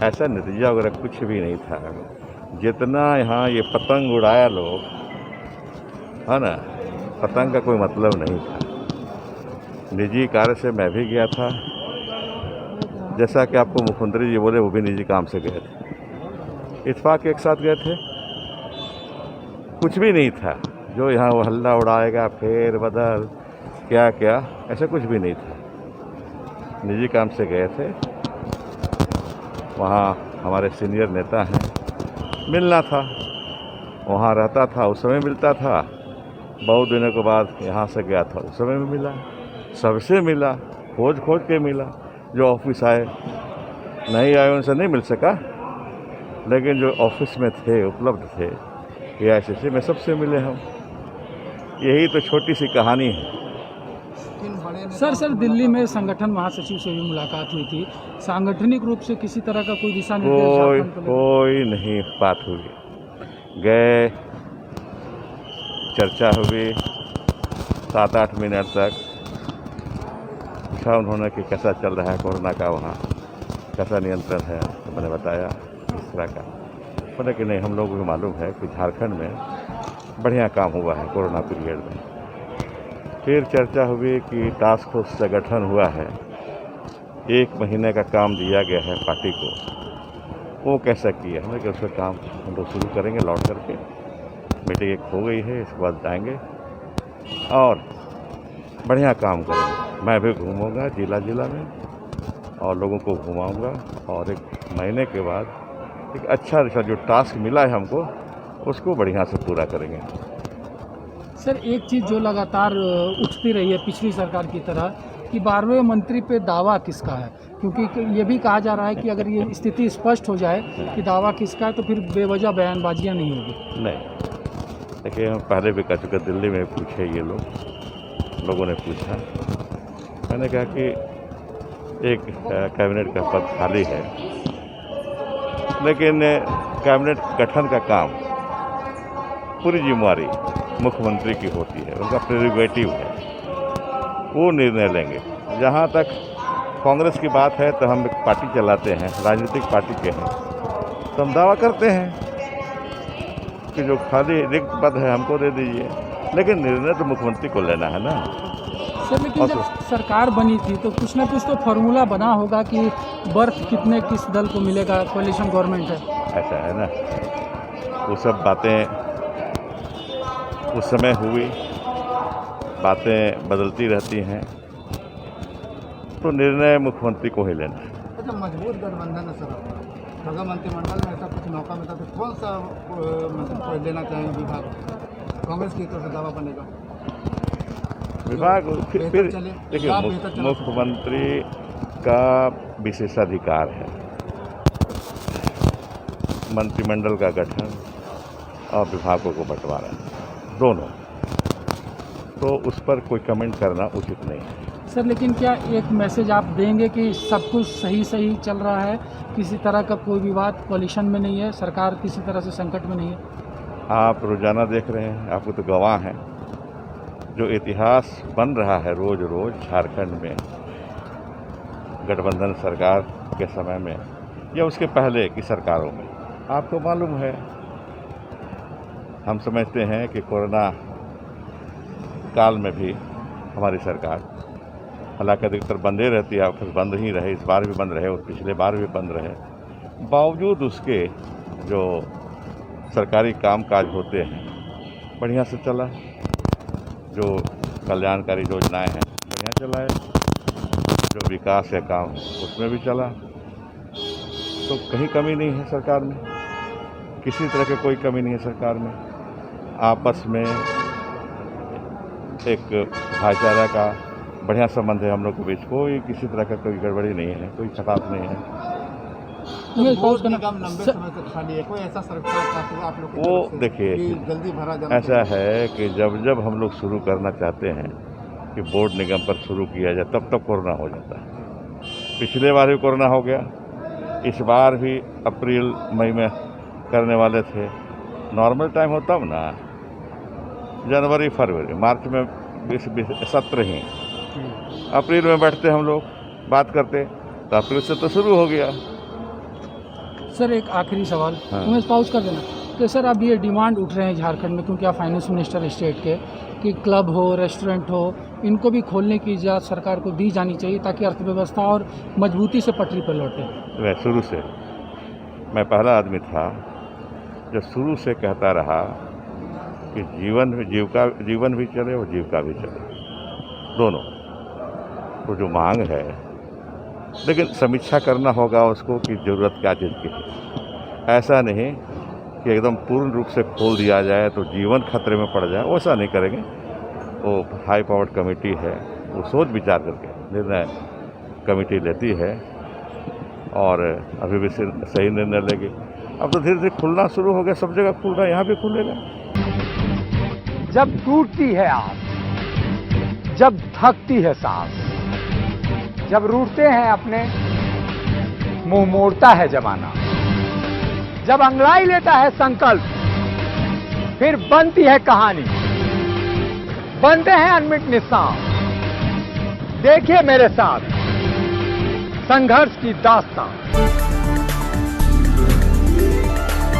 ऐसा नतीजा वगैरह कुछ भी नहीं था। जितना यहाँ ये पतंग उड़ाया लोग, है ना, पतंग का कोई मतलब नहीं था। निजी कार्य से मैं भी गया था, जैसा कि आपको मुख्यमंत्री जी बोले, वो भी निजी काम से गए थे, इत्तेफाक एक साथ गए थे। कुछ भी नहीं था जो यहाँ वो हल्ला उड़ाएगा, फेर बदल क्या क्या, ऐसा कुछ भी नहीं था। निजी काम से गए थे, वहाँ हमारे सीनियर नेता हैं, मिलना था, वहाँ रहता था, उस समय मिलता था। बहुत दिनों के बाद यहाँ से गया था, उस समय में मिला, सबसे मिला, खोज खोज के मिला। जो ऑफिस आए नहीं आए उनसे नहीं मिल सका, लेकिन जो ऑफिस में थे, उपलब्ध थे, AICC में सबसे मिले हम। यही तो छोटी सी कहानी है। सर दिल्ली में संगठन महासचिव से भी मुलाकात हुई थी, सांगठनिक रूप से किसी तरह का कोई दिशा निर्देश? कोई नहीं बात हुई। गए, चर्चा हुई 7-8 मिनट तक, पूछा उन्होंने कि कैसा चल रहा है कोरोना का, वहाँ कैसा नियंत्रण है, तो मैंने बताया इस तरह का। बोले कि नहीं, हम लोगों को मालूम है कि झारखंड में बढ़िया काम हुआ है कोरोना पीरियड में। फिर चर्चा हुई कि टास्क फोर्स का गठन हुआ है, 1 महीने का काम दिया गया है पार्टी को, वो कैसा किया है कि उसका काम हम लोग शुरू करेंगे लौट करके। मीटिंग एक हो गई है, इसके बाद जाएंगे और बढ़िया काम करेंगे। मैं भी घूमूंगा जिला में और लोगों को घुमाऊंगा, और 1 महीने के बाद एक अच्छा जो टास्क मिला है हमको, उसको बढ़िया से पूरा करेंगे। सर एक चीज़ जो लगातार उठती रही है पिछली सरकार की तरह, कि 12वें मंत्री पे दावा किसका है, क्योंकि ये भी कहा जा रहा है कि अगर ये स्थिति स्पष्ट हो जाए कि दावा किसका है तो फिर बेवजह बयानबाजियाँ नहीं होगी। नहीं, देखिए हम पहले भी कह चुके, दिल्ली में पूछे ये लोगों ने पूछा, मैंने कहा कि एक कैबिनेट का पद खाली है, लेकिन कैबिनेट गठन का काम पूरी जिम्मेवारी मुख्यमंत्री की होती है, उनका प्रेरोगेटिव है, वो निर्णय लेंगे। जहाँ तक कांग्रेस की बात है, तो हम एक पार्टी चलाते हैं, राजनीतिक पार्टी के हैं, तो हम दावा करते हैं कि जो खाली रिक्त पद है हमको दे दीजिए, लेकिन निर्णय तो मुख्यमंत्री को लेना है ना। सर लेकिन जब सरकार बनी थी तो कुछ ना कुछ तो फॉर्मूला बना होगा कि बर्थ किस दल को मिलेगा, कोalition गवर्नमेंट है, ऐसा है ना। वो सब बातें उस समय हुई, बातें बदलती रहती हैं, तो निर्णय मुख्यमंत्री को ही लेना है। अच्छा, मजबूत गठबंधन है सर, अगर मंत्रिमंडल में ऐसा कुछ मौका मिलता तो कौन सा मंत्री लेना चाहेंगे विभाग? कांग्रेस की तरफ से दावा बनेगा विभाग, फिर देखिए मुख्यमंत्री का विशेषाधिकार है मंत्रिमंडल का गठन और विभागों को बंटवारा, दोनों, तो उस पर कोई कमेंट करना उचित नहीं है। सर लेकिन क्या एक मैसेज आप देंगे कि सब कुछ सही चल रहा है, किसी तरह का कोई विवाद कोalition में नहीं है, सरकार किसी तरह से संकट में नहीं है? आप रोजाना देख रहे हैं, आपको तो गवाह हैं, जो इतिहास बन रहा है रोज झारखंड में गठबंधन सरकार के समय में या उसके पहले की सरकारों में, आपको मालूम है। हम समझते हैं कि कोरोना काल में भी हमारी सरकार, हालांकि अधिकतर बंदे रहती है, फिर बंद ही रहे, इस बार भी बंद रहे और पिछले बार भी बंद रहे, बावजूद उसके जो सरकारी कामकाज होते हैं बढ़िया से चला, जो कल्याणकारी योजनाएं हैं बढ़िया चलाए, जो विकास का काम उसमें भी चला, तो कहीं कमी नहीं है सरकार में, किसी तरह की कोई कमी नहीं है सरकार में। आपस में एक भाईचारा का बढ़िया संबंध है हम लोग के बीच, कोई किसी तरह का कोई गड़बड़ी नहीं है, कोई खटास नहीं है। कोई ऐसा सरकार आप लोग वो देखिए जल्दी भरा जाना ऐसा है कि जब हम लोग शुरू करना चाहते हैं कि बोर्ड निगम पर शुरू किया जाए, तब कोरोना हो जाता है। पिछले बार भी कोरोना हो गया, इस बार भी अप्रैल मई में करने वाले थे, नॉर्मल टाइम हो तब ना, जनवरी फरवरी मार्च में 20-17 ही, अप्रैल में बैठते हम लोग बात करते, तो अप्रैल से तो शुरू हो गया, सर एक आखिरी सवाल, हाँ। उमेश पाउच कर देना कि सर अब ये डिमांड उठ रहे हैं झारखंड में, क्योंकि आप फाइनेंस मिनिस्टर स्टेट के, कि क्लब हो, रेस्टोरेंट हो, इनको भी खोलने की इजाज़त सरकार को दी जानी चाहिए ताकि अर्थव्यवस्था और मजबूती से पटरी पर लौटे। मैं शुरू से, मैं पहला आदमी था जो शुरू से कहता रहा कि जीवन भी चले और जीविका भी चले, दोनों। तो जो मांग है, लेकिन समीक्षा करना होगा उसको कि ज़रूरत क्या चीज़ की है। ऐसा नहीं कि एकदम पूर्ण रूप से खोल दिया जाए तो जीवन खतरे में पड़ जाए, वैसा नहीं करेंगे। वो हाई पावर्ड कमेटी है, वो सोच विचार करके निर्णय कमेटी लेती है और अभी भी सही निर्णय लेगी। अब तो धीरे धीरे खुलना शुरू हो गया, सब जगह खुल रहा है, यहाँ भी खुलेगा। जब टूटती है आस, जब थकती है सांस, जब रूठते हैं अपने, मुंह मोड़ता है जमाना, जब अंगड़ाई लेता है संकल्प, फिर बनती है कहानी, बनते हैं अनमिट निशान। देखिए मेरे साथ संघर्ष की दास्तां।